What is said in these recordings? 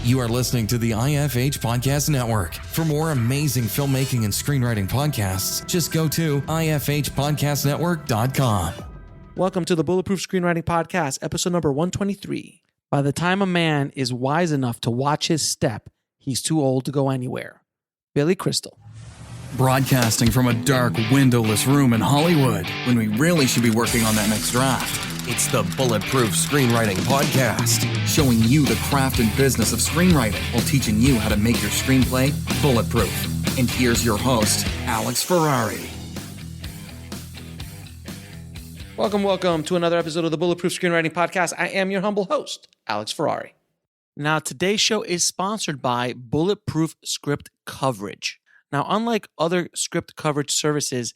You are listening to the IFH Podcast Network. For more amazing filmmaking and screenwriting podcasts, just go to ifhpodcastnetwork.com. Welcome to the Bulletproof Screenwriting Podcast, episode number 123. By the time a man is wise enough to watch his step, he's too old to go anywhere. Billy Crystal. Broadcasting from a dark, windowless room in Hollywood when we really should be working on that next draft. It's the Bulletproof Screenwriting Podcast, showing you the craft and business of screenwriting while teaching you how to make your screenplay bulletproof. And here's your host, Alex Ferrari. Welcome to another episode of the Bulletproof Screenwriting Podcast. I am your humble host, Alex Ferrari. Now, today's show is sponsored by Bulletproof Script Coverage. Now, unlike other script coverage services,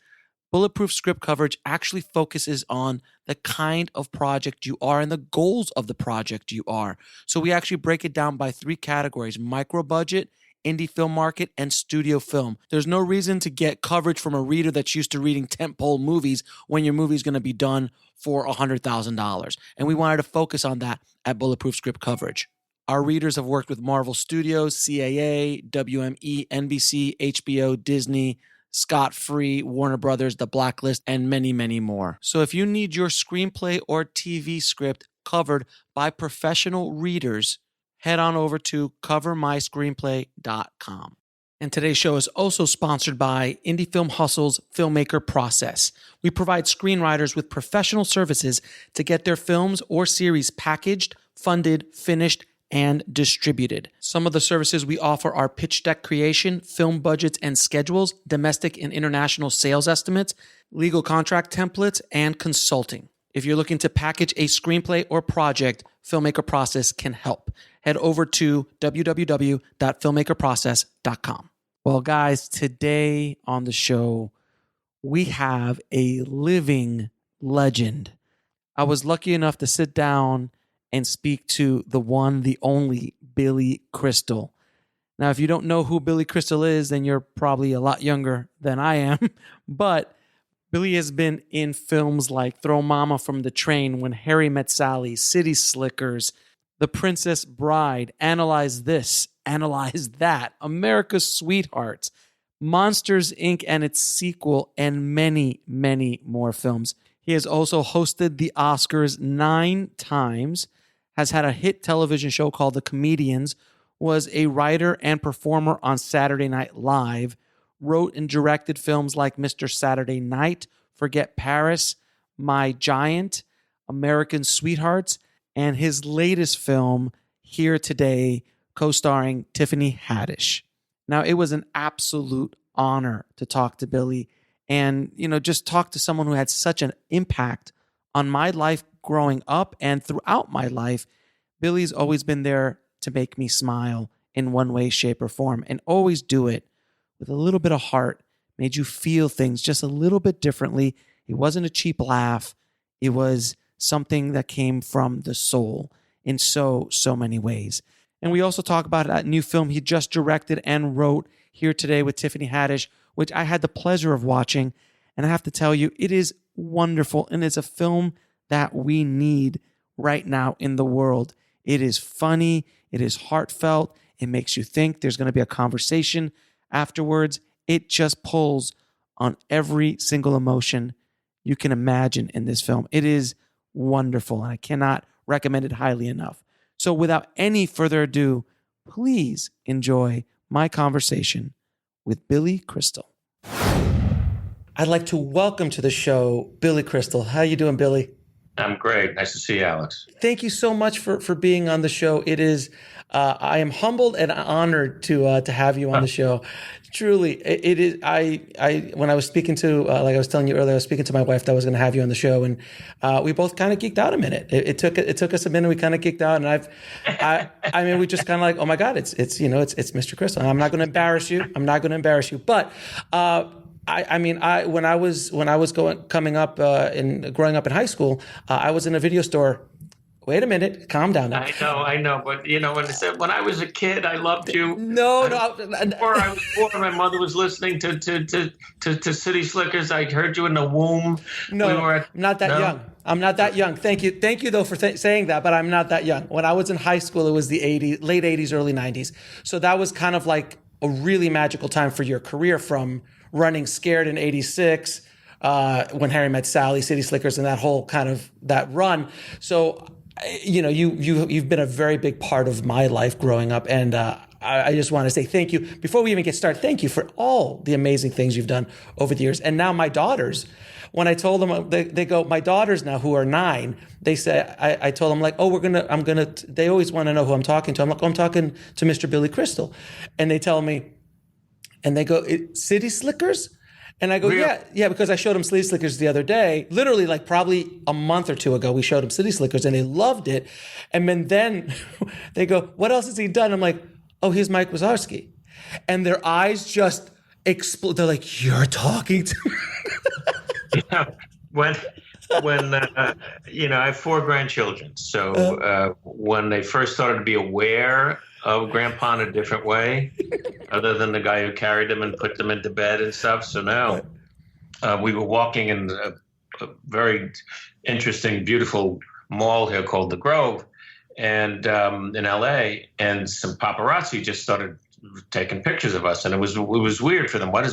Bulletproof Script Coverage actually focuses on the kind of project you are and the goals of the project you are. So we actually break it down by three categories: micro budget, indie film market, and studio film. There's no reason to get coverage from a reader that's used to reading tentpole movies when your movie's going to be done for $100,000. And we wanted to focus on that at Bulletproof Script Coverage. Our readers have worked with Marvel Studios, CAA, WME, NBC, HBO, Disney, Scott Free, Warner Brothers, The Blacklist, and many, many more. So if you need your screenplay or TV script covered by professional readers, head on over to covermyscreenplay.com. And today's show is also sponsored by Indie Film Hustle's Filmmaker Process. We provide screenwriters with professional services to get their films or series packaged, funded, finished, and distributed. Some of the services we offer are pitch deck creation, film budgets and schedules, domestic and international sales estimates, legal contract templates, and consulting. If you're looking to package a screenplay or project, Filmmaker Process can help. Head over to www.filmmakerprocess.com. Well, guys, today on the show, we have a living legend. I was lucky enough to sit down and speak to the one, the only Billy Crystal. Now, if you don't know who Billy Crystal is, then you're probably a lot younger than I am. But Billy has been in films like Throw Mama from the Train, When Harry Met Sally, City Slickers, The Princess Bride, Analyze This, Analyze That, America's Sweethearts, Monsters, Inc. and its sequel, and many, many more films. He has also hosted the Oscars 9 times, has had a hit television show called The Comedians, was a writer and performer on Saturday Night Live, wrote and directed films like Mr. Saturday Night, Forget Paris, My Giant, American Sweethearts, and his latest film, Here Today, co-starring Tiffany Haddish. Now, it was an absolute honor to talk to Billy and, just talk to someone who had such an impact on my life growing up and throughout my life. Billy's always been there to make me smile in one way, shape, or form, and always do it with a little bit of heart, made you feel things just a little bit differently. It wasn't a cheap laugh. It was something that came from the soul in so many ways. And we also talk about that new film he just directed and wrote, Here Today with Tiffany Haddish, which I had the pleasure of watching. And I have to tell you, it is wonderful. And it's a film that we need right now in the world. It is funny. It is heartfelt. It makes you think. There's going to be a conversation afterwards. It just pulls on every single emotion you can imagine in this film. It is wonderful, and I cannot recommend it highly enough. So without any further ado, please enjoy my conversation with Billy Crystal. I'd like to welcome to the show Billy Crystal. How you doing, Billy? I'm great. Nice to see you, Alex. Thank you so much for being on the show. It is, I am humbled and honored to have you on the show. Truly, it is. When I was speaking to, like I was telling you earlier, I was speaking to my wife that I was going to have you on the show, and we both kind of geeked out a minute. It took us a minute. We kind of geeked out, and I mean, we just kind of like, oh my God, it's Mr. Crystal. I'm not going to embarrass you. But when I was growing up in high school, I was in a video store. Wait a minute, calm down now. I know, but when I was a kid, I loved you. No. Before I was born, my mother was listening to City Slickers. I heard you in the womb. No, I'm not that young. I'm not that young. Thank you though for saying that, but I'm not that young. When I was in high school, it was the late 80s, early 90s. So that was kind of like a really magical time for your career, from running Scared in 86, When Harry Met Sally, City Slickers, and that whole kind of that run. So, you've been a very big part of my life growing up, and I just want to say thank you. Before we even get started, thank you for all the amazing things you've done over the years. And now my daughters, when I told them, they go, my daughters now who are 9, they say, I told them like, oh, they always want to know who I'm talking to. I'm like, oh, I'm talking to Mr. Billy Crystal. And they tell me, and they go, City Slickers? And I go, yeah, because I showed them City Slickers the other day. Literally, like probably a month or 2 ago, we showed them City Slickers and they loved it. And then they go, what else has he done? I'm like, oh, he's Mike Wazowski. And their eyes just explode. They're like, you're talking to me. When I have 4 grandchildren. So when they first started to be aware of Grandpa in a different way, other than the guy who carried them and put them into bed and stuff. So now we were walking in a very interesting, beautiful mall here called The Grove, and in LA, and some paparazzi just started taking pictures of us, and it was weird for them. What?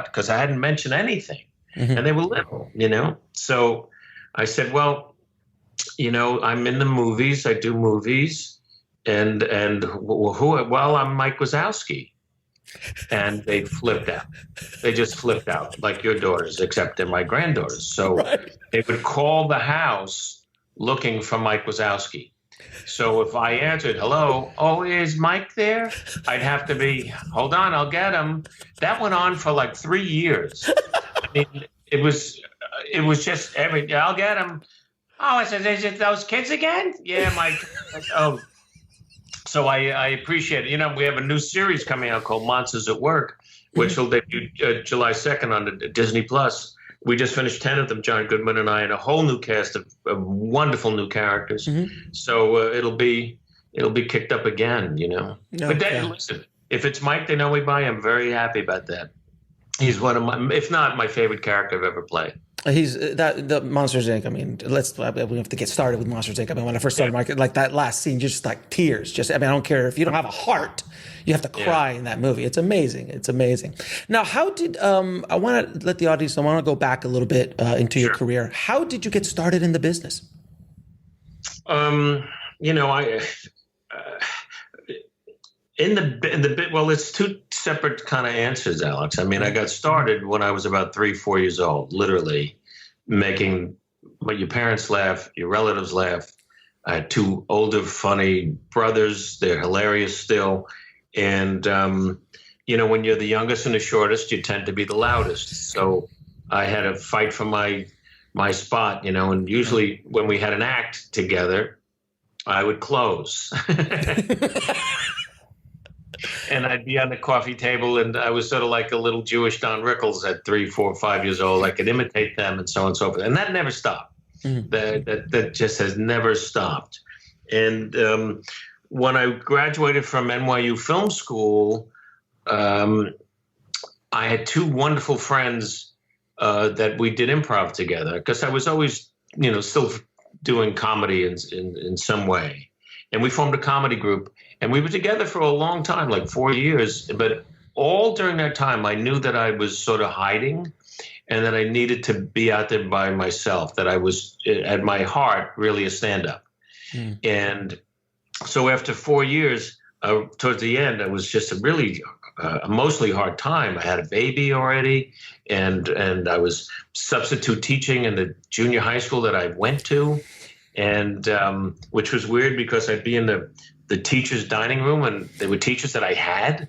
Because I hadn't mentioned anything, and they were little, So I said, well, I'm in the movies. I do movies. And who? Well, I'm Mike Wazowski. And they flipped out. They just flipped out, like your daughters, except they're my granddaughters. So They would call the house looking for Mike Wazowski. So if I answered, hello, oh, is Mike there? I'd have to be, hold on, I'll get him. That went on for like 3 years. I mean, it was just I'll get him. Oh, I said, is it those kids again? Yeah, Mike. Oh. So I appreciate it. We have a new series coming out called Monsters at Work, which will debut July 2nd on the Disney Plus. We just finished 10 of them, John Goodman and I, and a whole new cast of wonderful new characters. So it'll be kicked up again, But listen, if it's Mike they know me by, I'm very happy about that. He's one of my, if not my favorite character I've ever played. He's the Monsters Inc. I mean, we have to get started with Monsters Inc. I mean, when I first started, like that last scene, just like tears. I don't care if you don't have a heart, you have to cry in that movie. It's amazing. It's amazing. Now, how did I want to let the audience? I want to go back a little bit into your career. How did you get started in the business? Well, it's 2 separate kind of answers, Alex. I mean, I got started when I was about 3-4 years old, literally making your parents laugh, your relatives laugh. I had 2 older, funny brothers. They're hilarious still. And, when you're the youngest and the shortest, you tend to be the loudest. So I had to fight for my spot, and usually when we had an act together, I would close. And I'd be on the coffee table, and I was sort of like a little Jewish Don Rickles at 3, 4, 5 years old. I could imitate them and so on and so forth. And that never stopped. That just has never stopped. And when I graduated from NYU Film School, I had 2 wonderful friends that we did improv together, because I was always, still doing comedy in some way. And we formed a comedy group, and we were together for a long time, like 4 years. But all during that time, I knew that I was sort of hiding, and that I needed to be out there by myself, that I was, at my heart, really a stand-up. And so after 4 years, towards the end, it was just a really emotionally hard time. I had a baby already, and I was substitute teaching in the junior high school that I went to. And which was weird, because I'd be in the teacher's dining room, and they were teachers that I had.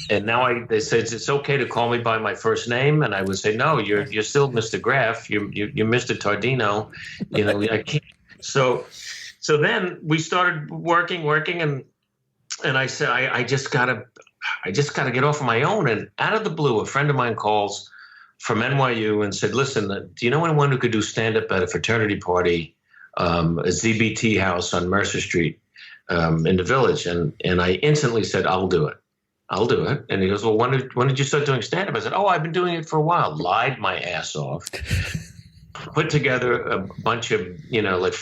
And now they said, it's okay to call me by my first name. And I would say, no, you're still Mr. Graff. You're Mr. Tardino. I can't. So then we started working, and I said, I just gotta get off on my own. And out of the blue, a friend of mine calls from NYU and said, listen, do you know anyone who could do stand-up at a fraternity party? A ZBT house on Mercer Street in the Village. And I instantly said, I'll do it. And he goes, well, when did you start doing stand-up? I said, I've been doing it for a while. Lied my ass off. put together a bunch of, like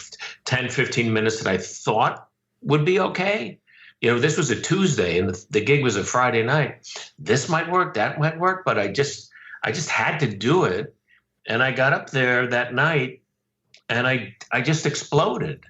10, 15 minutes that I thought would be okay. This was a Tuesday and the gig was a Friday night. This might work, that might work, but I just had to do it. And I got up there that night and I just exploded.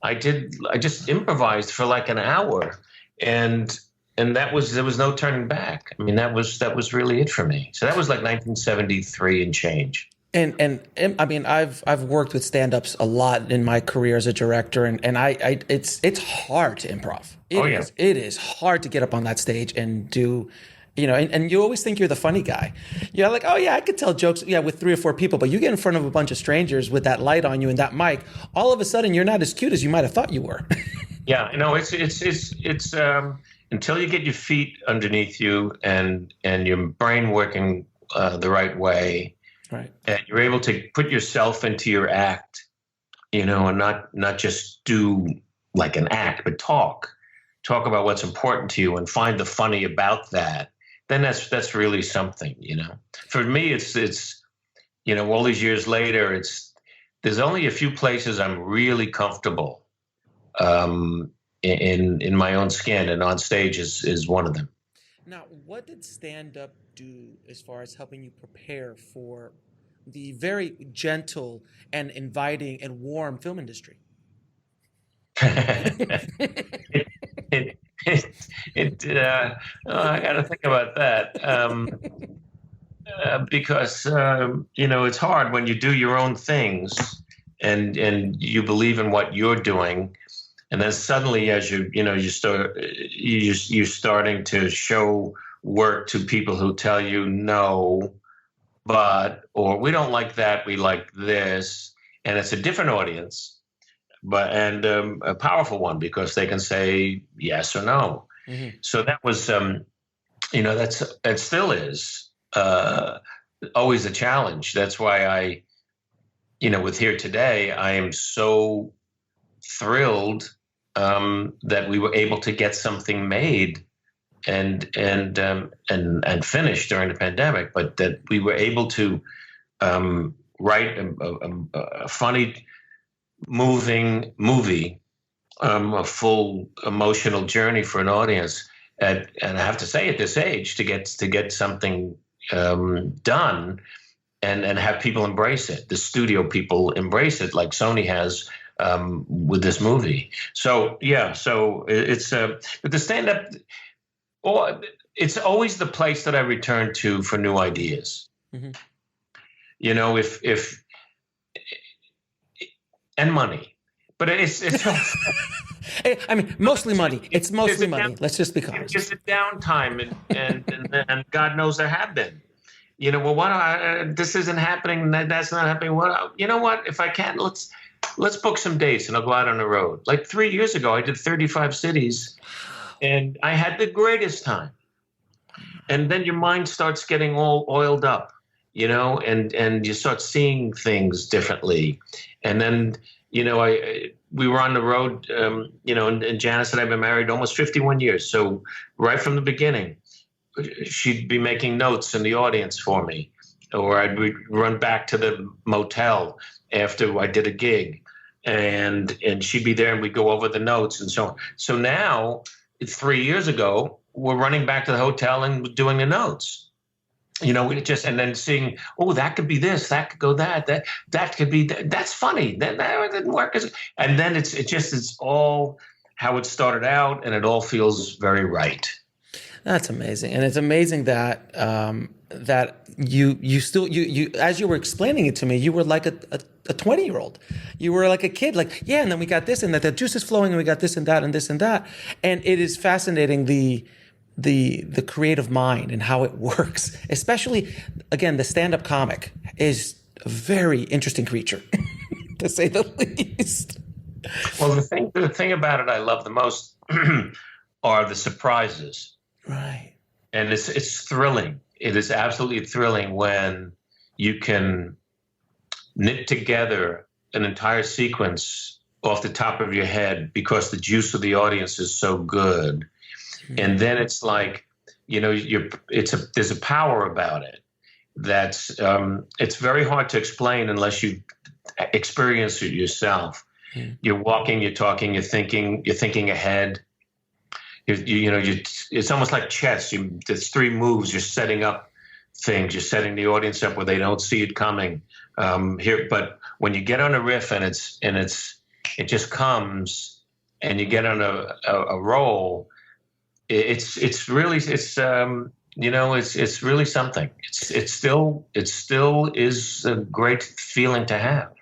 I just improvised for like an hour, and there was no turning back. I mean, that was really it for me. So that was like 1973 and change. And I mean, I've worked with stand-ups a lot in my career as a director, and it's hard to improv. It is hard to get up on that stage and do, and you always think you're the funny guy. You're like, oh yeah, I could tell jokes, with 3 or 4 people, but you get in front of a bunch of strangers with that light on you and that mic, all of a sudden you're not as cute as you might have thought you were. Yeah, it's until you get your feet underneath you and your brain working the right way. Right. And you're able to put yourself into your act, and not just do like an act, but talk about what's important to you and find the funny about that. Then that's really something, For me, it's all these years later, there's only a few places I'm really comfortable in my own skin, and on stage is one of them. Now, what did stand-up do as far as helping you prepare for the very gentle and inviting and warm film industry? I got to think about that because it's hard when you do your own things and you believe in what you're doing. And then suddenly, as you're starting to show work to people who tell you no, or we don't like that, we like this, and it's a different audience, and a powerful one because they can say yes or no. Mm-hmm. So that was, it still is always a challenge. That's why I, with Here Today, I am so thrilled that we were able to get something made and finished during the pandemic, but that we were able to write a funny, moving movie, a full emotional journey for an audience. And I have to say, at this age, to get something done and have people embrace it, the studio people embrace it, like Sony has with this movie. So yeah, so it's but the stand-up, it's always the place that I return to for new ideas. Mm-hmm. If and money, but it's I mean, mostly money. It's mostly money. Let's just be honest. Just a downtime, and God knows there have been. This isn't happening. That's not happening. What? If I can, let's book some dates and I'll go out on the road. Like 3 years ago, I did 35 cities, and I had the greatest time. And then your mind starts getting all oiled up, and you start seeing things differently. And then, we were on the road, and Janice and I have been married almost 51 years. So right from the beginning, she'd be making notes in the audience for me, or I'd run back to the motel after I did a gig, and she'd be there and we'd go over the notes and so on. So now, 3 years ago, we're running back to the hotel and doing the notes. And then seeing, that could be this, that could go that could be that's funny. That didn't work. And then it's all how it started out, and it all feels very right. That's amazing. And it's amazing that that you still as you were explaining it to me, you were like a 20-year-old. You were like a kid, like, yeah, and then we got this and that, the juice is flowing and we got this and that and this and that. And it is fascinating the creative mind and how it works. Especially, again, the stand-up comic is a very interesting creature, to say the least. Well, the thing about it I love the most are the surprises. Right. And it's thrilling. It is absolutely thrilling when you can knit together an entire sequence off the top of your head because the juice of the audience is so good. Mm-hmm. And then it's like, there's a power about it. that's it's very hard to explain unless you experience it yourself. You're walking, you're talking, you're thinking ahead. It's almost like chess. There's 3 moves. You're setting up things. You're setting the audience up where they don't see it coming. But when you get on a riff and it just comes, and you get on a roll, it's really something. It still is a great feeling to have.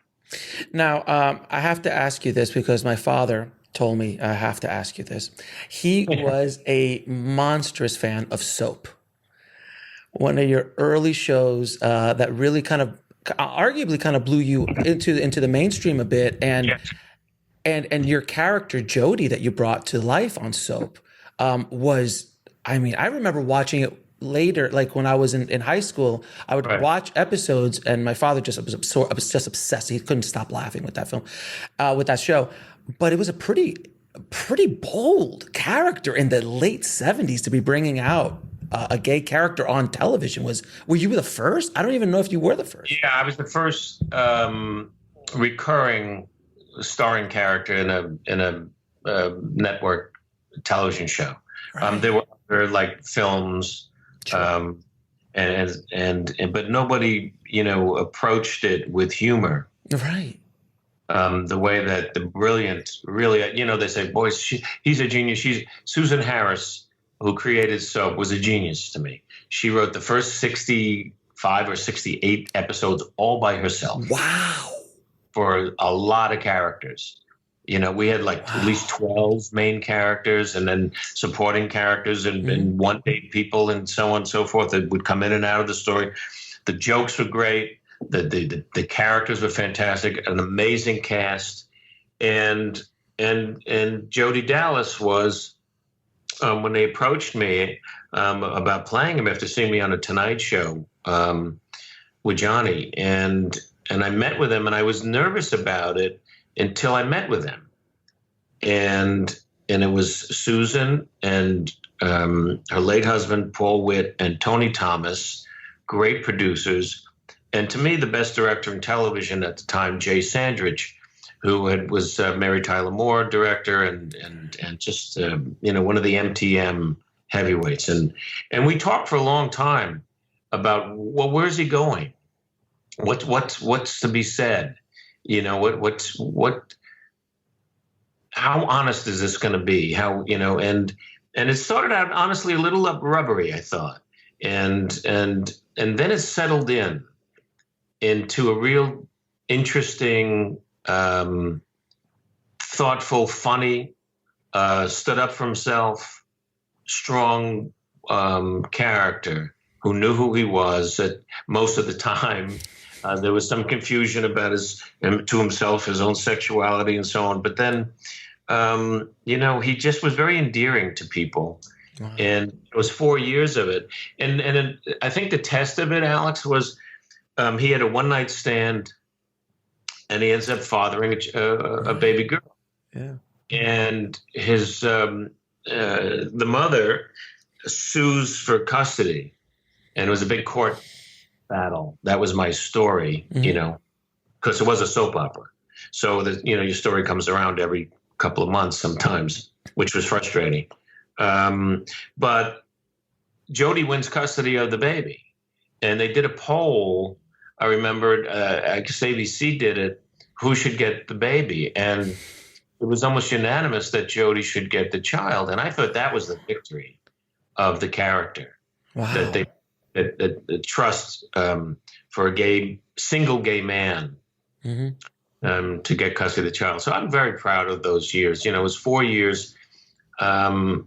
Now, I have to ask you this because my father told me I have to ask you this. He was a monstrous fan of Soap. One of your early shows that really arguably blew you into the mainstream a bit, and your character Jodie that you brought to life on Soap was. I mean, I remember watching it later, like when I was in high school. I would watch episodes, and my father just was just obsessed. He couldn't stop laughing with that film, with that show. But it was a pretty bold character in the late 70s to be bringing out a gay character on television. Were you the first? I don't even know if you were the first. Yeah, I was the first recurring starring character in a network television show. Right. There were other like films, sure. But nobody approached it with humor. Right. The way that the brilliant, really, they say, boys, he's a genius. Susan Harris, who created Soap, was a genius to me. She wrote the first 65 or 68 episodes all by herself. Wow. For a lot of characters. We had at least 12 main characters, and then supporting characters and one-date people and so on and so forth that would come in and out of the story. The jokes were great. The characters were fantastic. An amazing cast. And Jodie Dallas was, when they approached me about playing him after seeing me on a Tonight Show with Johnny, and I met with him, and I was nervous about it until I met with him. And it was Susan and her late husband, Paul Witt, and Tony Thomas, great producers. And to me, the best director in television at the time, Jay Sandridge, who was Mary Tyler Moore director and just one of the MTM heavyweights. And we talked for a long time about, well, where's he going? What's to be said? How honest is this going to be? How, and it started out honestly a little rubbery, I thought. And then it settled into a real interesting, thoughtful, funny, stood up for himself, strong character who knew who he was at most of the time. There was some confusion about his own sexuality and so on. But then, he just was very endearing to people. Wow. And it was 4 years of it. And I think the test of it, Alex, was he had a one-night stand, and he ends up fathering a baby girl. Yeah. And his the mother sues for custody, and it was a big court battle. That was my story, because it was a soap opera. So your story comes around every couple of months sometimes, which was frustrating. But Jodie wins custody of the baby, and they did a poll. I remembered, I guess ABC did it, who should get the baby, and it was almost unanimous that Jodie should get the child. And I thought that was the victory of the character. Wow. That the trust for a single gay man to get custody of the child. So I'm very proud of those years. It was 4 years. I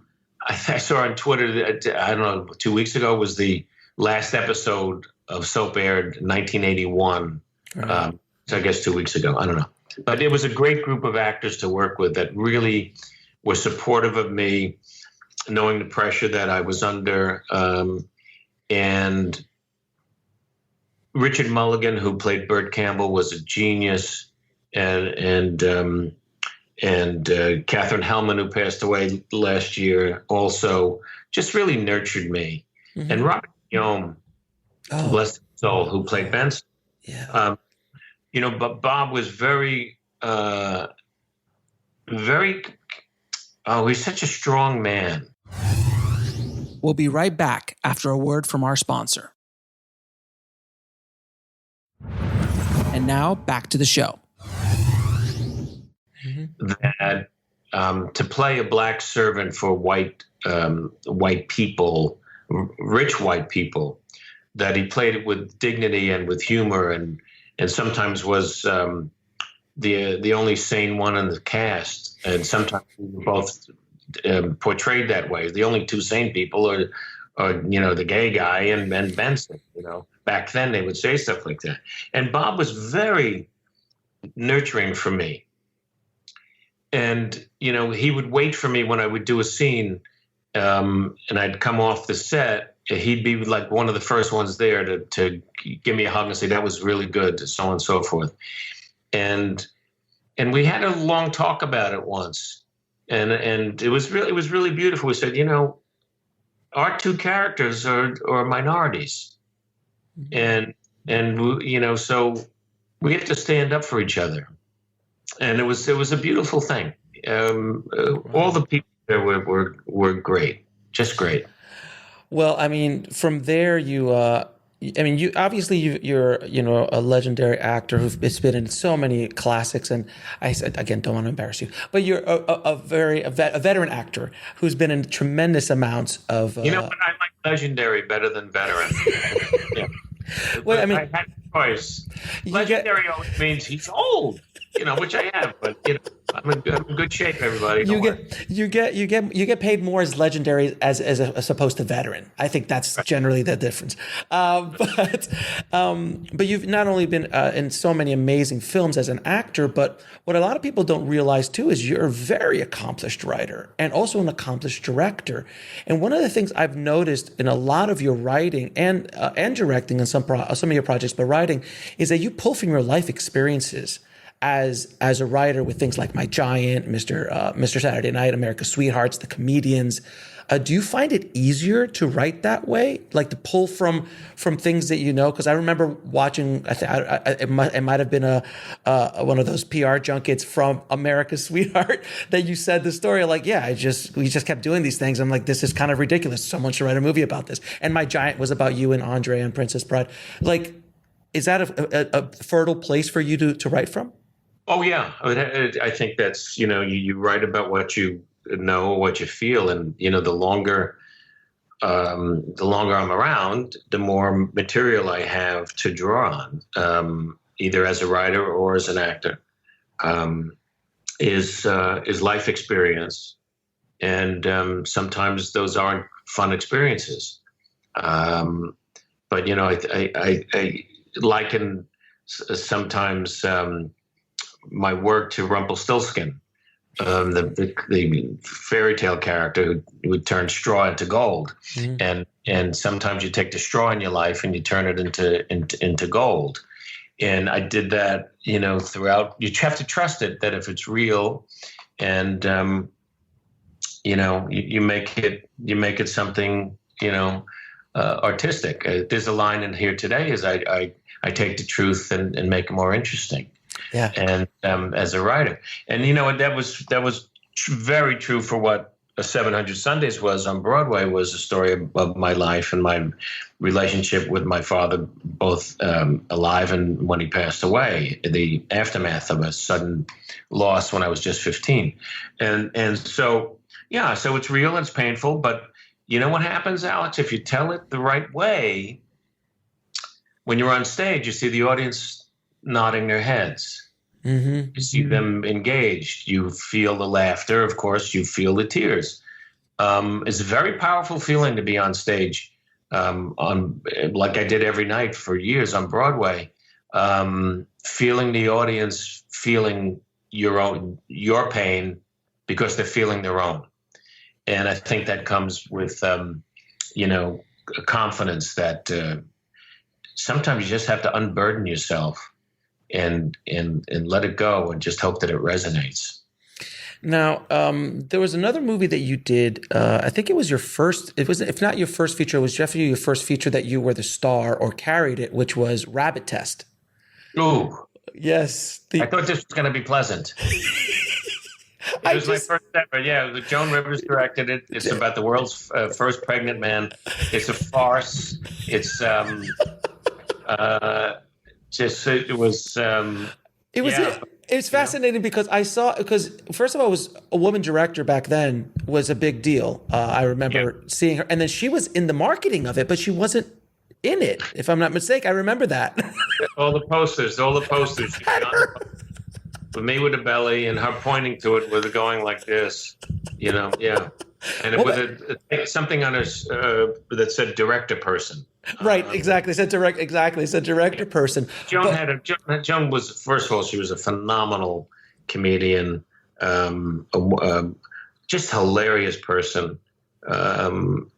saw on Twitter, I don't know, 2 weeks ago was the last episode of Soap aired in 1981. Right. So I guess 2 weeks ago. I don't know. But it was a great group of actors to work with that really were supportive of me, knowing the pressure that I was under. And Richard Mulligan, who played Burt Campbell, was a genius, and Catherine Hellman, who passed away last year, also just really nurtured me. Mm-hmm. And Robert Guillaume, bless his Soul, who played Benson. Yeah. But Bob was very, very. Oh, he's such a strong man. We'll be right back after a word from our sponsor. And now back to the show. That to play a black servant for white people, rich white people, that he played it with dignity and with humor, and sometimes was the only sane one in the cast, and sometimes we were both portrayed that way. The only two sane people are the gay guy and Benson. Back then they would say stuff like that. And Bob was very nurturing for me. And, he would wait for me when I would do a scene, and I'd come off the set. He'd be like one of the first ones there to give me a hug and say, that was really good, so on and so forth. And we had a long talk about it once. And it was really beautiful. We said, our two characters are minorities. And so we have to stand up for each other. And it was a beautiful thing. All the people there were great, just great. Well, I mean, from there, you're a legendary actor who's been in so many classics, and I said again, don't want to embarrass you, but you're a veteran actor who's been in tremendous amounts of. But I like legendary better than veteran. Yeah. Well, I mean, I had a choice. Legendary always means he's old. Which I am, but I'm in good shape. Everybody, you get paid more as legendary as opposed to veteran. I think that's generally the difference. But you've not only been in so many amazing films as an actor, but what a lot of people don't realize too is you're a very accomplished writer and also an accomplished director. And one of the things I've noticed in a lot of your writing and directing in some of your projects, but writing, is that you pull from your life experiences as a writer with things like My Giant, Mr. Saturday Night, America's Sweethearts, The Comedians. Do you find it easier to write that way, like to pull from things that you know? Because I remember watching, it might have been one of those PR junkets from America's Sweetheart that you said the story like, we just kept doing these things. I'm like, this is kind of ridiculous. Someone should write a movie about this. And My Giant was about you and Andre and Princess Bride. Like, is that a fertile place for you to write from? Oh yeah, I think that's you write about what you know, what you feel, and the longer I'm around, the more material I have to draw on, either as a writer or as an actor. Is life experience, and sometimes those aren't fun experiences. But I liken sometimes. My work to Rumpelstiltskin, the fairy tale character who would turn straw into gold, and sometimes you take the straw in your life and you turn it into gold, and I did that throughout. You have to trust it, that if it's real, and you make it something artistic. There's a line in here today: is I take the truth and make it more interesting. Yeah. And as a writer, and that was very true for what 700 Sundays was on Broadway. Was a story of my life and my relationship with my father, both alive and when he passed away, the aftermath of a sudden loss when I was just 15. And so it's real, it's painful, but you know what happens, Alex? If you tell it the right way, when you're on stage, you see the audience nodding their heads. Mm-hmm. You see them engaged. You feel the laughter. Of course, you feel the tears. It's a very powerful feeling to be on stage, like I did every night for years on Broadway, feeling the audience, feeling your pain because they're feeling their own. And I think that comes with, a confidence that sometimes you just have to unburden yourself and let it go and just hope that it resonates. Now, there was another movie that you did. I think it was your first. It was, if not your first feature, it was definitely your first feature that you were the star or carried it, which was Rabbit Test. Ooh. Yes. I thought this was going to be pleasant. It was my first ever. Yeah, Joan Rivers directed it. It's about the world's first pregnant man. It's a farce. It's It's fascinating because because first of all, it was a woman director back then was a big deal. I remember seeing her, and then she was in the marketing of it, but she wasn't in it, if I'm not mistaken. I remember that. all the posters. She'd be on the with me with a belly and her pointing to it with it going like this, and with something on her that said director person. Right, exactly. Said director person. Joan was, first of all, she was a phenomenal comedian, just hilarious person, and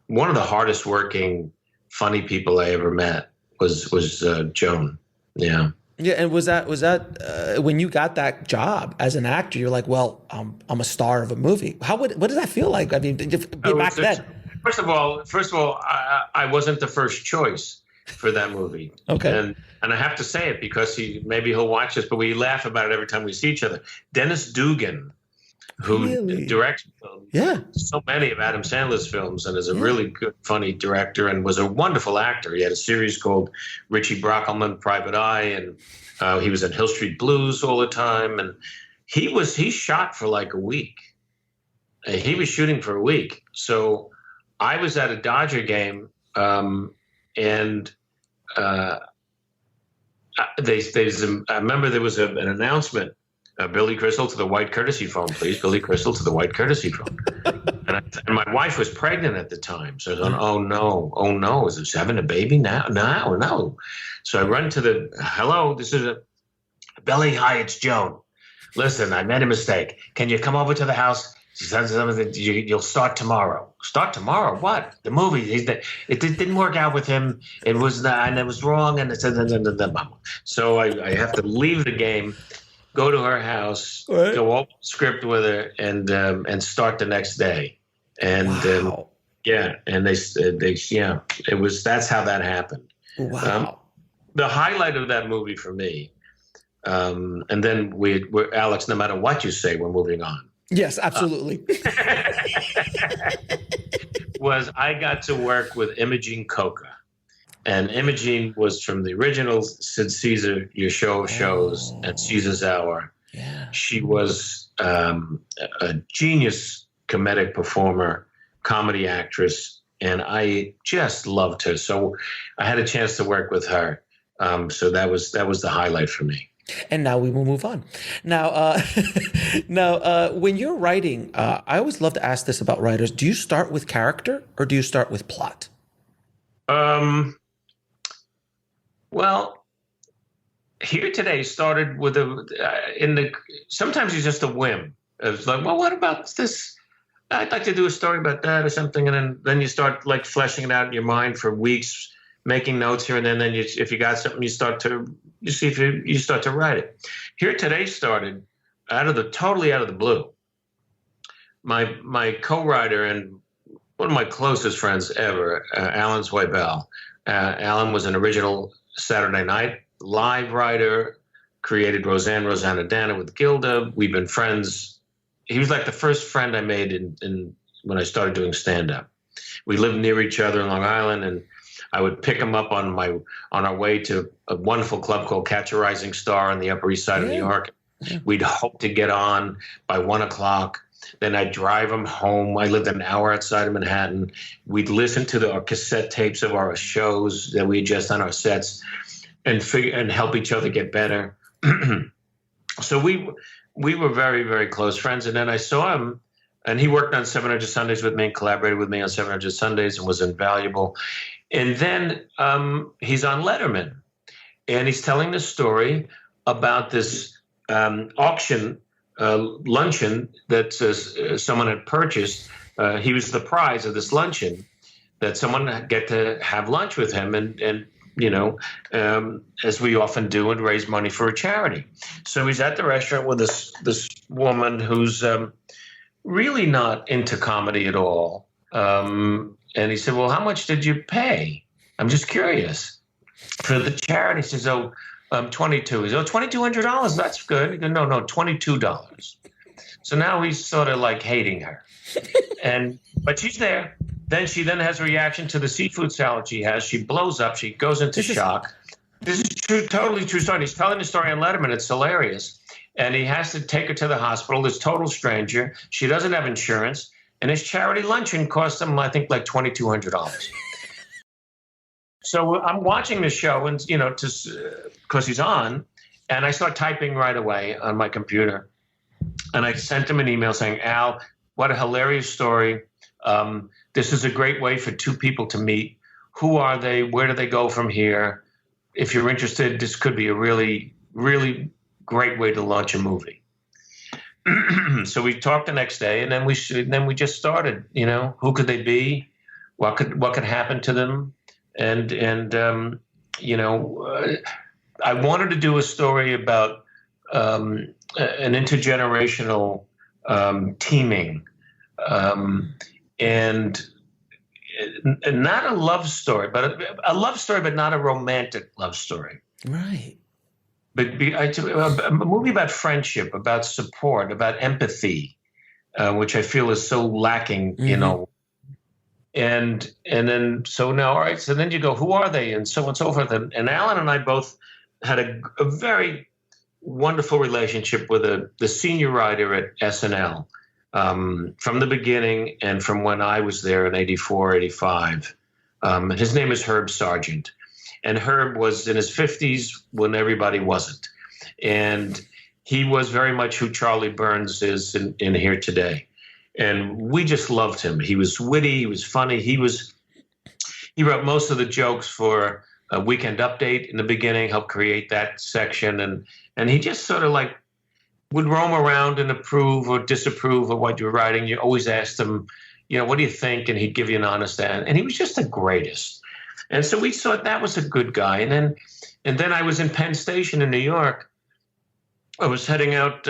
one of the hardest working, funny people I ever met was Joan. Yeah. Yeah, and was that when you got that job as an actor? You're like, well, I'm a star of a movie. What does that feel like? I mean, back then. First of all, I wasn't the first choice for that movie. Okay. And I have to say it because maybe he'll watch this, but we laugh about it every time we see each other. Dennis Dugan, who directs so many of Adam Sandler's films and is a really good, funny director and was a wonderful actor. He had a series called Richie Brockelman, Private Eye, and he was in Hill Street Blues all the time. And he shot for like a week. He was shooting for a week. So I was at a Dodger game, and I remember there was an announcement. Billy Crystal to the white courtesy phone, please. Billy Crystal to the white courtesy phone. And my wife was pregnant at the time. So I was going, oh no. Is it having a baby now? No. So I run to hello, this is Billy, hi, it's Joan. Listen, I made a mistake. Can you come over to the house? She says something, you'll start tomorrow. Start tomorrow? What? The movie. It didn't work out with him. It was wrong. And it said, so I have to leave the game, go to her house, go over the script with her, and start the next day. And and that's how that happened. Wow. The highlight of that movie for me, and then we're Alex. No matter what you say, we're moving on. Yes, absolutely. Was I got to work with Imogene Coca. And Imogene was from the original Sid Caesar, Your Show of Shows, and Caesar's Hour. Yeah. She was a genius comedic performer, comedy actress, and I just loved her. So I had a chance to work with her. So that was the highlight for me. And now we will move on. Now, when you're writing, I always love to ask this about writers. Do you start with character or do you start with plot? Well, Here Today started with sometimes it's just a whim. It's like, well, what about this? I'd like to do a story about that or something. And then you start like fleshing it out in your mind for weeks, making notes here and then if you got something, you start to write it. Here Today started totally out of the blue. My co-writer and one of my closest friends ever, Alan Zweibel. Alan was an original Saturday Night Live writer, created Rosanna with Gilda. We've been friends. He was like the first friend I made in when I started doing stand-up. We lived near each other in Long Island, and I would pick him up on our way to a wonderful club called Catch a Rising Star on the Upper East Side of New York. We'd hope to get on by 1:00. Then I'd drive him home. I lived an hour outside of Manhattan. We'd listen to our cassette tapes of our shows that we had just done, our sets, and help each other get better. So we were very, very close friends. And then I saw him, and he worked on 700 Sundays with me and collaborated with me on 700 Sundays and was invaluable. And then he's on Letterman, and he's telling the story about this auction luncheon that someone had purchased. He was the prize of this luncheon that someone get to have lunch with him and as we often do, and raise money for a charity. So he's at the restaurant with this woman who's really not into comedy at all. And he said, well, how much did you pay? I'm just curious. For the charity, he says, 22. He says, $2,200, that's good. He goes, no, $22. So now he's sort of like hating her. But she's there. Then she has a reaction to the seafood salad she has. She blows up. She goes into shock. This is true, totally true story. He's telling the story on Letterman. It's hilarious. And he has to take her to the hospital. This total stranger. She doesn't have insurance. And his charity luncheon cost him, I think, like $2,200. So I'm watching the show, and because he's on, and I start typing right away on my computer. And I sent him an email saying, Al, what a hilarious story. This is a great way for two people to meet. Who are they? Where do they go from here? If you're interested, this could be a really, really great way to launch a movie. So we talked the next day, and then we just started. Who could they be? What could happen to them? And I wanted to do a story about an intergenerational teaming. And not a love story, but a love story, but not a romantic love story. Right. But a movie about friendship, about support, about empathy, which I feel is so lacking, And then, so now, all right, so then you go, who are they? And so on and so forth. And Alan and I both had a very wonderful relationship with the senior writer at SNL. From the beginning and from when I was there in 84, 85. His name is Herb Sargent. And Herb was in his 50s when everybody wasn't. And he was very much who Charlie Burns is in Here Today. And we just loved him. He was witty. He was funny. He wrote most of the jokes for Weekend Update in the beginning, helped create that section. And he just sort of like would roam around and approve or disapprove of what you're writing. You always asked him, what do you think? And he'd give you an honest answer. And he was just the greatest. And so we thought that was a good guy. And then I was in Penn Station in New York. I was heading out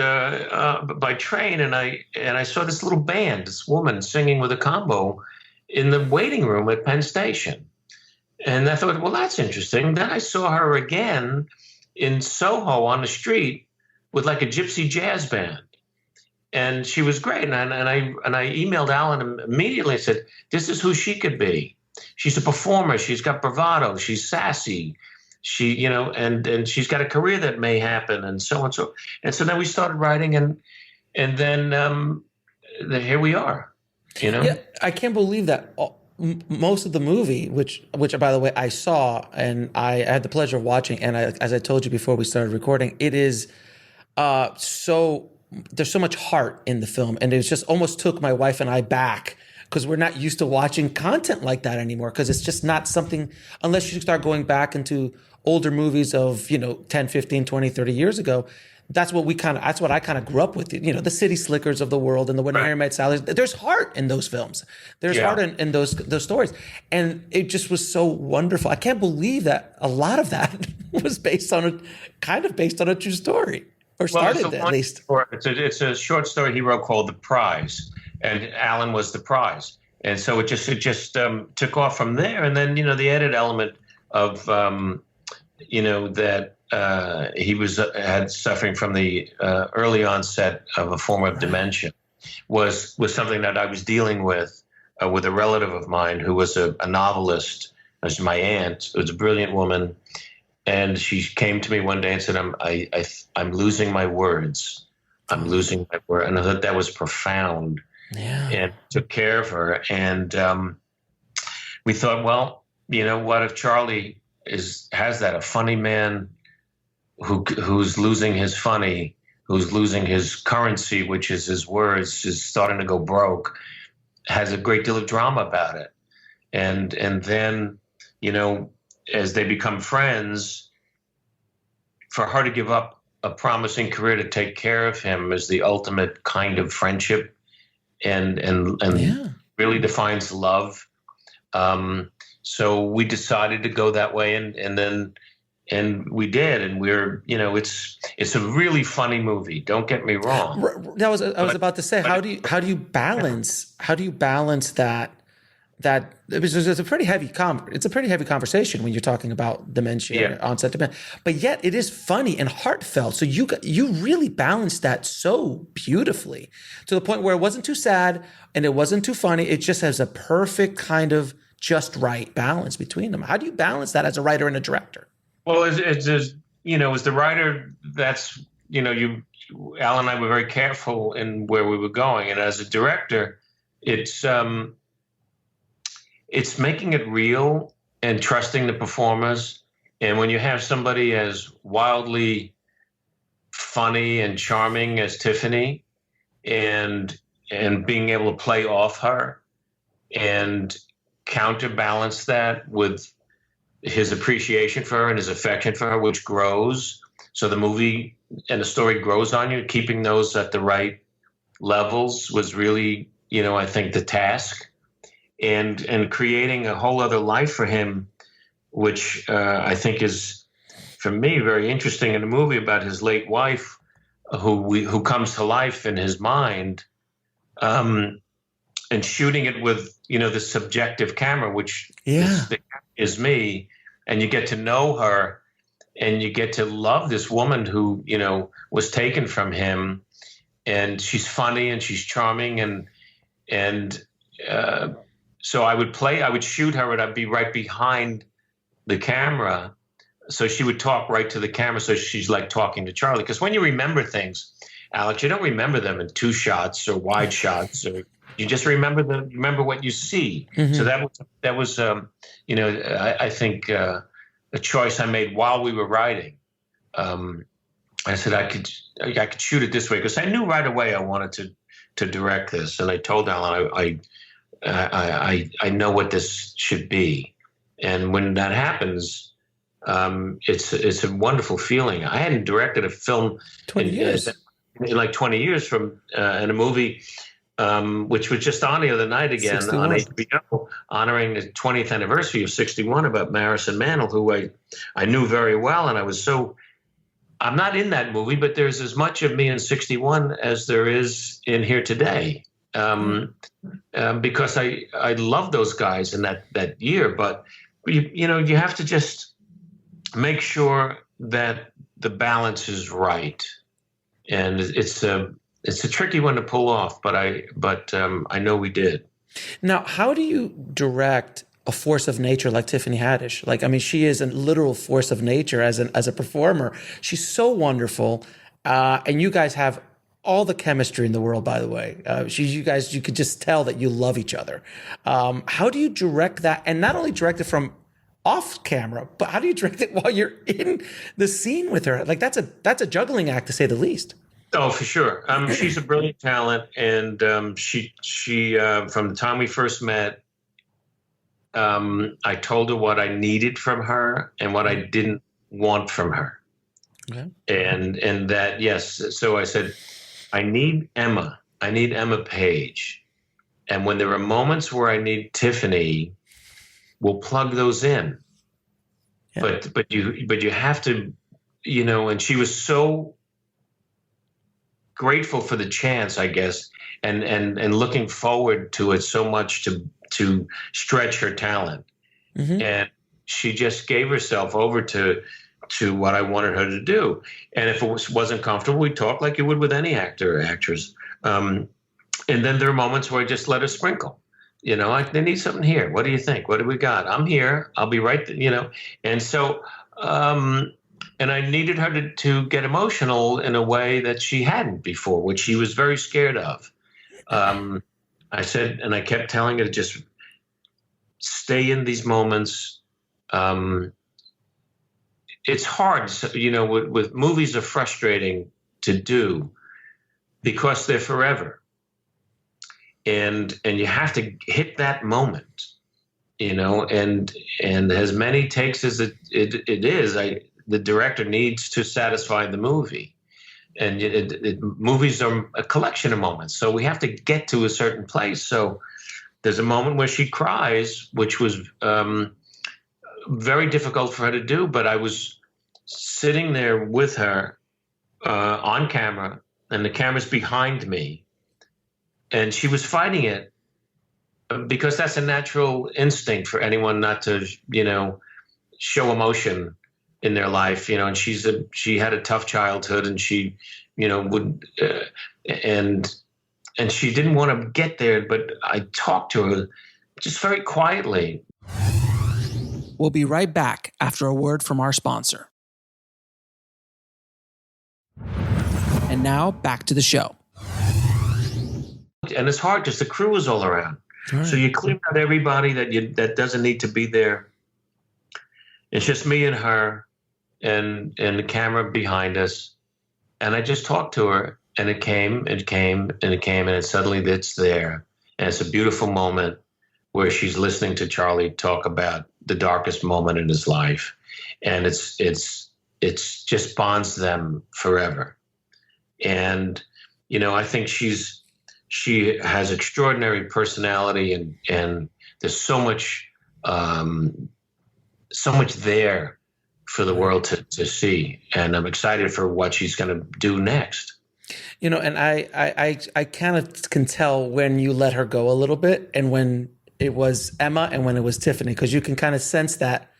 by train, and I saw this little band, this woman singing with a combo in the waiting room at Penn Station. And I thought, well, that's interesting. Then I saw her again in Soho on the street with like a gypsy jazz band. And she was great. And I emailed Alan immediately and said, this is who she could be. She's a performer. She's got bravado. She's sassy. She, and she's got a career that may happen, and so on. And so then we started writing, and then here we are, Yeah, I can't believe that most of the movie, which by the way I saw, and I had the pleasure of watching, and as I told you before we started recording, it is there's so much heart in the film, and it just almost took my wife and I back, because we're not used to watching content like that anymore, because it's just not something, unless you start going back into older movies of 10, 15, 20, 30 years ago. That's what I kind of grew up with, the City Slickers of the world and the When Iron Met Sally. There's heart in those films. There's heart in those stories. And it just was so wonderful. I can't believe that a lot of that was based on a true story, or started at least. It's a short story he wrote called The Prize, and Alan was the prize. And so it just took off from there. And then, the added element of, that he had suffering from the early onset of a form of dementia was something that I was dealing with a relative of mine who was a novelist. It was my aunt. It was a brilliant woman. And she came to me one day and said, I'm losing my words. I'm losing my word. And I thought that was profound. Yeah. And took care of her. And we thought, well, what if Charlie has that, a funny man who's losing his funny, who's losing his currency, which is his words, is starting to go broke, has a great deal of drama about it. And then, as they become friends, for her to give up a promising career to take care of him is the ultimate kind of friendship and really defines love. So we decided to go that way, and we did, and we're, it's a really funny movie. Don't get me wrong. I was about to say, how do you balance that it's a pretty heavy conversation when you're talking about dementia, onset dementia, but yet it is funny and heartfelt. So you really balanced that so beautifully, to the point where it wasn't too sad and it wasn't too funny. It just has a perfect kind of just right balance between them. How do you balance that as a writer and a director? Well, as the writer, that's, Al and I were very careful in where we were going. And as a director, it's making it real and trusting the performers. And when you have somebody as wildly funny and charming as Tiffany, and being able to play off her and counterbalance that with his appreciation for her and his affection for her, which grows. So the movie and the story grows on you. Keeping those at the right levels was really, I think, the task. And creating a whole other life for him, which I think is, for me, very interesting in the movie, about his late wife, who comes to life in his mind, and shooting it with, the subjective camera, which is me, and you get to know her, and you get to love this woman who, was taken from him, and she's funny and she's charming, and so I would shoot her, and I'd be right behind the camera. So she would talk right to the camera. So she's like talking to Charlie. Because when you remember things, Alex, you don't remember them in two shots or wide shots, or you just remember what you see. Mm-hmm. So that was I think a choice I made while we were writing. I said I could shoot it this way, because I knew right away I wanted to direct this, and I told Alan I know what this should be. And when that happens, it's a wonderful feeling. I hadn't directed a film 20 years. In like 20 years from in a movie, which was just on the other night again 61. On HBO, honoring the 20th anniversary of 61, about Maris and Mantle, who I knew very well. And I'm not in that movie, but there's as much of me in 61 as there is in here today. Because I love those guys in that year, but you have to just make sure that the balance is right, and it's a tricky one to pull off, but I know we did. Now, how do you direct a force of nature like Tiffany Haddish? Like, I mean, she is a literal force of nature as a performer. She's so wonderful, and you guys have all the chemistry in the world, by the way. You could just tell that you love each other. How do you direct that? And not only direct it from off camera, but how do you direct it while you're in the scene with her? Like, that's a juggling act, to say the least. Oh, for sure. She's a brilliant talent. And she from the time we first met, I told her what I needed from her and what I didn't want from her. Okay. And that, yes. So I said, I need Emma Page. And when there are moments where I need Tiffany, we'll plug those in. Yeah. But you have to, and she was so grateful for the chance, I guess, and looking forward to it so much to stretch her talent. Mm-hmm. And she just gave herself over to what I wanted her to do. And if it wasn't comfortable, we talk like you would with any actor or actress. And then there are moments where I just let her sprinkle. They need something here. What do you think? What do we got? I'm here. I'll be right there, And so, and I needed her to get emotional in a way that she hadn't before, which she was very scared of. I said, and I kept telling her to just stay in these moments. It's hard, with movies are frustrating to do because they're forever. And you have to hit that moment, and as many takes as it is, the director needs to satisfy the movie. And movies are a collection of moments. So we have to get to a certain place. So there's a moment where she cries, which was very difficult for her to do. But I was sitting there with her on camera, and the camera's behind me, and she was fighting it because that's a natural instinct for anyone not to, show emotion in their life, and she had a tough childhood, and she, would, and she didn't want to get there, but I talked to her just very quietly. We'll be right back after a word from our sponsor. And now back to the show. And it's hard because the crew is all around. Right. So you clear out everybody that doesn't need to be there. It's just me and her and the camera behind us. And I just talked to her, and it came, and suddenly it's there. And it's a beautiful moment where she's listening to Charlie talk about the darkest moment in his life. And it's just bonds them forever. And, I think she has extraordinary personality, and there's so much there for the world to see. And I'm excited for what she's going to do next. And I kind of can tell when you let her go a little bit, and when it was Emma and when it was Tiffany, because you can kind of sense that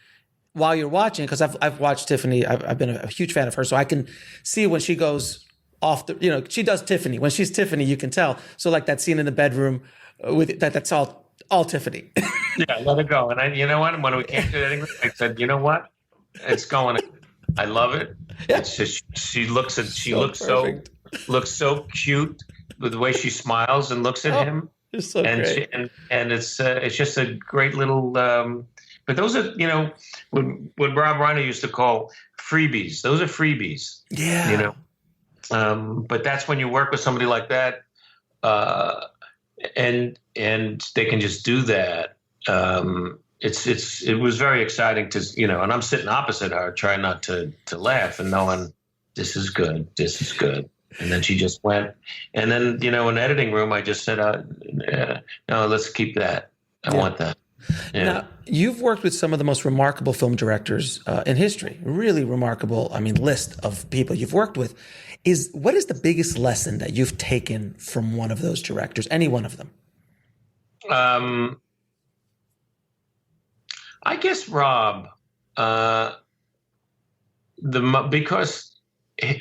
while you're watching, because I've watched Tiffany. I've been a huge fan of her, so I can see when she goes off the, she does Tiffany. When she's Tiffany, you can tell. So like that scene in the bedroom with that's all Tiffany. Yeah, let it go. And you know what? When we came to the editing room, I said, you know what? It's going. I love it. Yeah. It's just she looks so cute with the way she smiles and looks at him. It's so great. And it's just a great little. But those are, what Rob Reiner used to call freebies. Those are freebies. Yeah. But that's when you work with somebody like that, and they can just do that. It was very exciting to, and I'm sitting opposite her, trying not to laugh and knowing this is good. And then she just went, and then, in the editing room, I just said, no, let's keep that. I want that. Yeah. Now, you've worked with some of the most remarkable film directors in history, really remarkable, list of people you've worked with. What is the biggest lesson that you've taken from one of those directors, any one of them? I guess Rob, because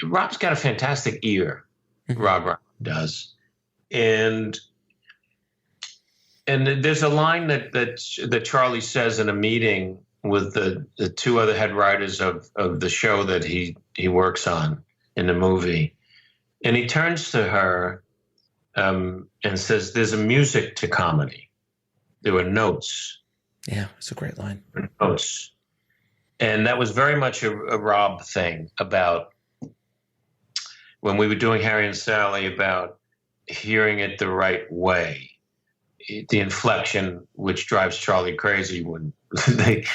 Rob's got a fantastic ear. Mm-hmm. Rob does, and there's a line that Charlie says in a meeting with the two other head writers of the show that he works on in the movie, and he turns to her and says, "There's a music to comedy. There were notes." Yeah, it's a great line. Notes. And that was very much a Rob thing about when we were doing Harry and Sally, about hearing it the right way. The inflection, which drives Charlie crazy when they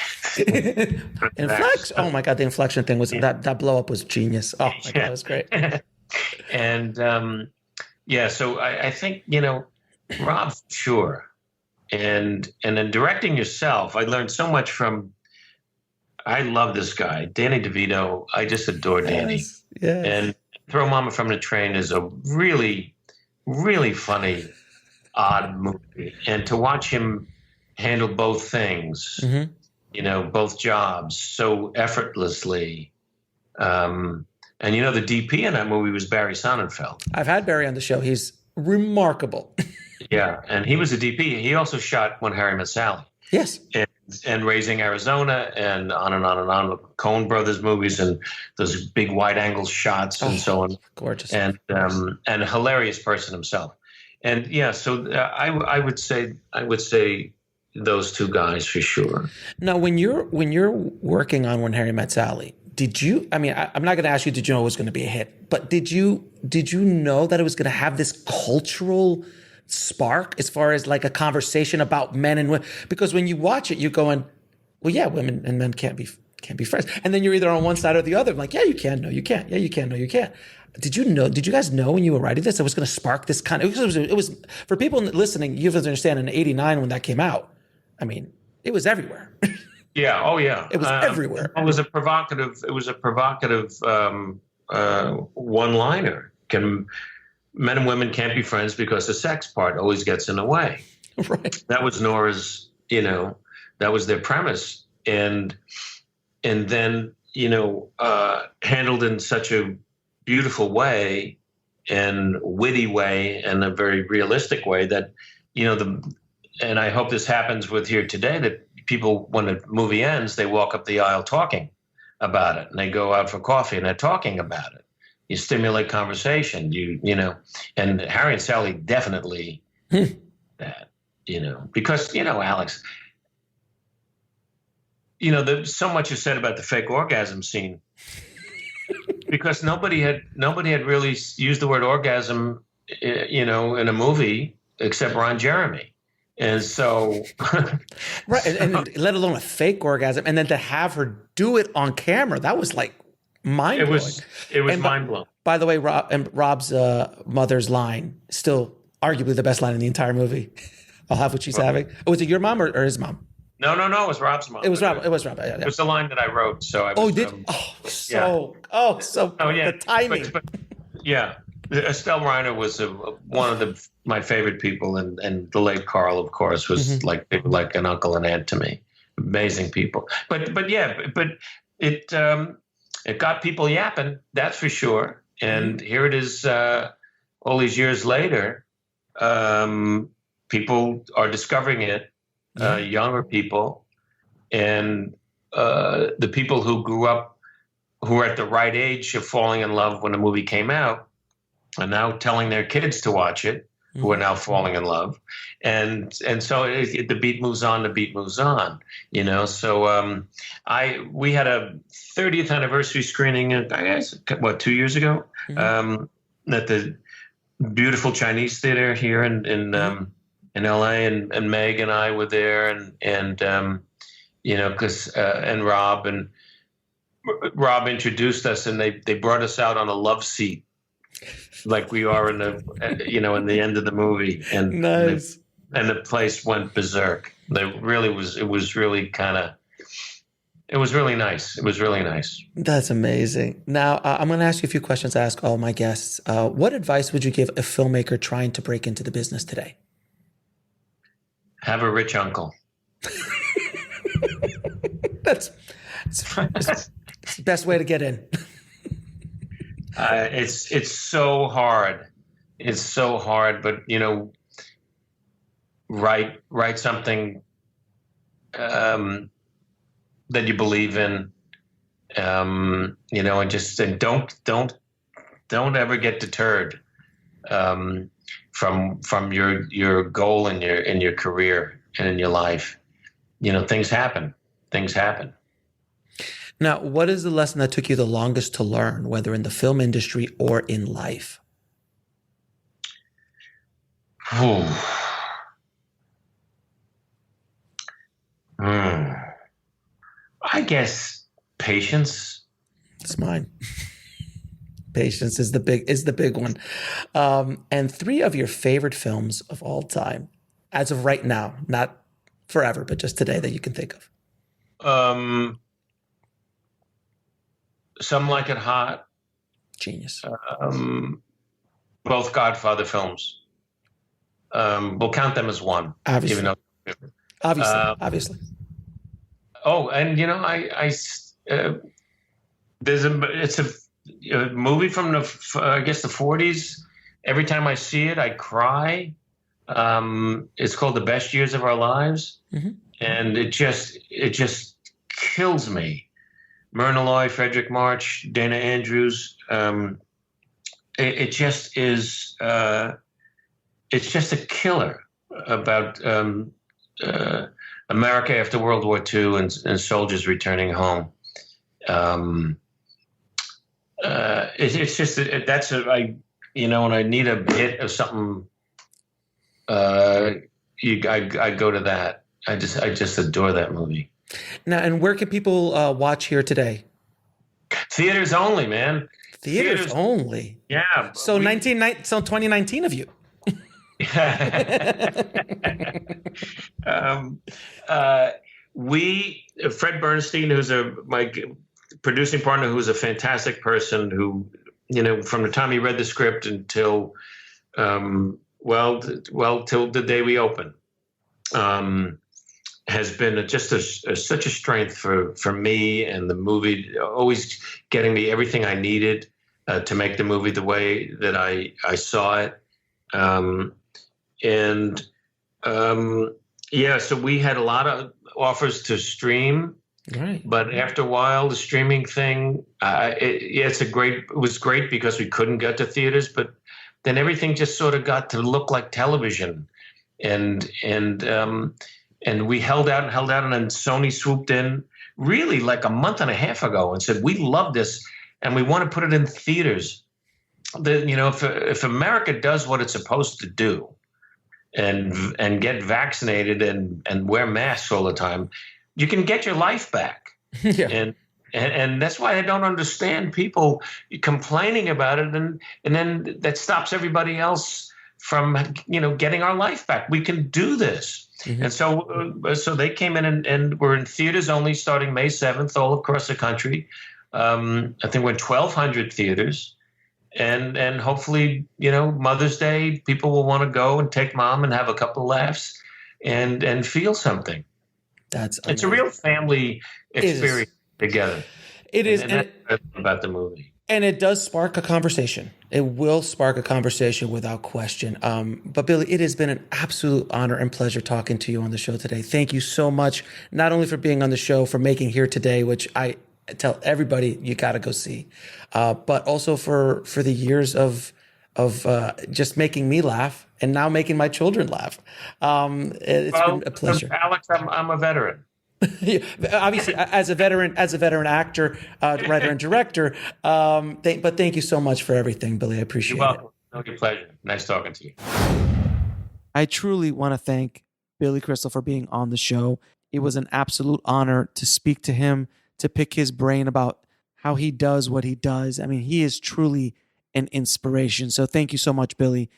inflection. Oh my God, the inflection thing was that blow up was genius. Oh my God, it was great. And so I think, Rob, sure. And then directing yourself, I learned so much from. I love this guy, Danny DeVito. I just adore Danny. Yes. And Throw Mama from the Train is a really, really funny, odd movie. And to watch him handle both things, mm-hmm. Both jobs so effortlessly. And the DP in that movie was Barry Sonnenfeld. I've had Barry on the show. He's remarkable. Yeah, and he was a DP. He also shot When Harry Met Sally. Yes. And Raising Arizona, and on and on and on. Coen Brothers movies, and those big wide angle shots and so on. Gorgeous. And a hilarious person himself. And yeah, so I would say those two guys for sure. Now, when you're working on When Harry Met Sally, did you? I'm not going to ask you, did you know it was going to be a hit? But did you know that it was going to have this cultural spark as far as like a conversation about men and women? Because when you watch it, you're going, well, yeah, women and men can't be friends. And then you're either on one side or the other. I'm like, yeah, you can. No, you can't. Yeah, you can. No, you can't. Did you guys know when you were writing this, it was going to spark this kind of, it was for people listening, you have to understand in 89 when that came out, I mean, it was everywhere. Yeah. Oh yeah. It was everywhere. It was a provocative one-liner. Men and women can't be friends because the sex part always gets in the way. Right. That was Nora's, that was their premise. And then, handled in such a beautiful way and witty way and a very realistic way that, and I hope this happens with here today, that people, when the movie ends, they walk up the aisle talking about it and they go out for coffee and they're talking about it. You stimulate conversation, and Harry and Sally definitely that, because, Alex, there's so much is said about the fake orgasm scene because nobody had really used the word orgasm, in a movie except Ron Jeremy. And so, right. And let alone a fake orgasm. And then to have her do it on camera, that was like mind blowing. It was mind blowing. By the way, Rob's mother's line, still arguably the best line in the entire movie. I'll have what she's having. Was it your mom or his mom? No, it was Rob's mom. It was Rob. Yeah. It was the line that I wrote. So I was, the timing. But, yeah. Estelle Reiner was one of my favorite people, and the late Carl, of course, was like an uncle and aunt to me. Amazing people. But it got people yapping, that's for sure. And here it is, all these years later, people are discovering it, younger people, and the people who grew up, who were at the right age of falling in love when the movie came out, are now telling their kids to watch it, who are now falling in love. And so the beat moves on, So we had a 30th anniversary screening, I guess, 2 years ago, at the beautiful Chinese theater here in LA, and Meg and I were there, and Rob introduced us, and they brought us out on a love seat, like we are in the end of the movie, and nice. And the place went berserk. It was really nice. It was really nice. That's amazing. Now, I'm going to ask you a few questions I ask all my guests. What advice would you give a filmmaker trying to break into the business today? Have a rich uncle. That's the best way to get in. It's so hard. It's so hard, but write something that you believe in, and don't ever get deterred from your goal in your career and in your life. Things happen. Now, what is the lesson that took you the longest to learn, whether in the film industry or in life? I guess patience. It's mine. Patience is the big one. And 3 of your favorite films of all time, as of right now, not forever, but just today, that you can think of. Some Like It Hot. Genius. Both Godfather films. We'll count them as one. Obviously. Even though, obviously. Oh, and it's a movie from the 40s. Every time I see it, I cry. It's called The Best Years of Our Lives, and it just kills me. Myrna Loy, Frederick March, Dana Andrews. It just is. It's just a killer about America after World War II and soldiers returning home. It's just that's when I need a hit of something. I go to that. I just adore that movie. Now, and where can people watch here today? Theaters only, man. Theaters only. Yeah. So 2019 of you. Fred Bernstein, who's my producing partner, who's a fantastic person, who, from the time he read the script until, till the day we open, has been such a strength for me and the movie, always getting me everything I needed to make the movie the way that I saw it. So we had a lot of offers to stream, right? But after a while, the streaming thing, it was great because we couldn't get to theaters, but then everything just sort of got to look like television, and we held out, and then Sony swooped in really like a month and a half ago and said, we love this and we want to put it in theaters. If America does what it's supposed to do and get vaccinated and wear masks all the time, you can get your life back. Yeah. And that's why I don't understand people complaining about it, and then that stops everybody else from getting our life back. We can do this. Mm-hmm. And so they came in and we're in theaters only starting May 7th all across the country. I think we're in 1,200 theaters. And hopefully, Mother's Day, people will want to go and take mom and have a couple of laughs and feel something. It's a real family experience together. It is. And that's about the movie. And it does spark a conversation. It will spark a conversation without question. But Billy, it has been an absolute honor and pleasure talking to you on the show today. Thank you so much, not only for being on the show, for making Here Today, which I tell everybody you got to go see, but also for the years of just making me laugh and now making my children laugh. It's been a pleasure. Alex, I'm a veteran. Obviously, as a veteran actor, writer, and director. But thank you so much for everything, Billy. I appreciate it. You're welcome. No, your pleasure. Nice talking to you. I truly want to thank Billy Crystal for being on the show. It was an absolute honor to speak to him, to pick his brain about how he does what he does. I mean, he is truly an inspiration. So thank you so much, Billy.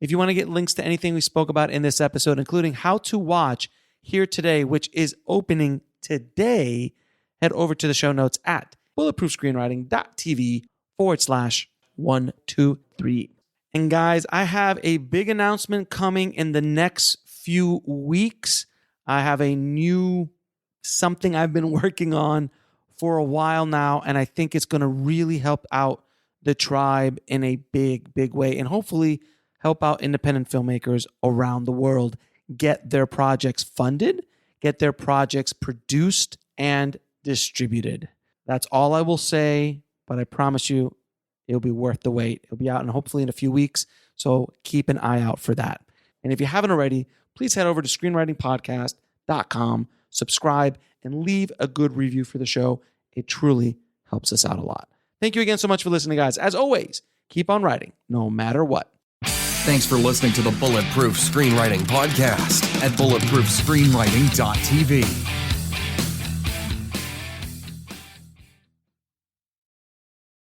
If you want to get links to anything we spoke about in this episode, including how to watch Here Today, which is opening today, head over to the show notes at bulletproofscreenwriting.tv/123. And guys, I have a big announcement coming in the next few weeks. I have a new something I've been working on for a while now, and I think it's going to really help out the tribe in a big, big way, and hopefully help out independent filmmakers around the world get their projects funded, get their projects produced and distributed. That's all I will say, but I promise you it'll be worth the wait. It'll be out and hopefully in a few weeks, so keep an eye out for that. And if you haven't already, please head over to screenwritingpodcast.com, subscribe, and leave a good review for the show. It truly helps us out a lot. Thank you again so much for listening, guys. As always, keep on writing, no matter what. Thanks for listening to the Bulletproof Screenwriting Podcast at bulletproofscreenwriting.tv.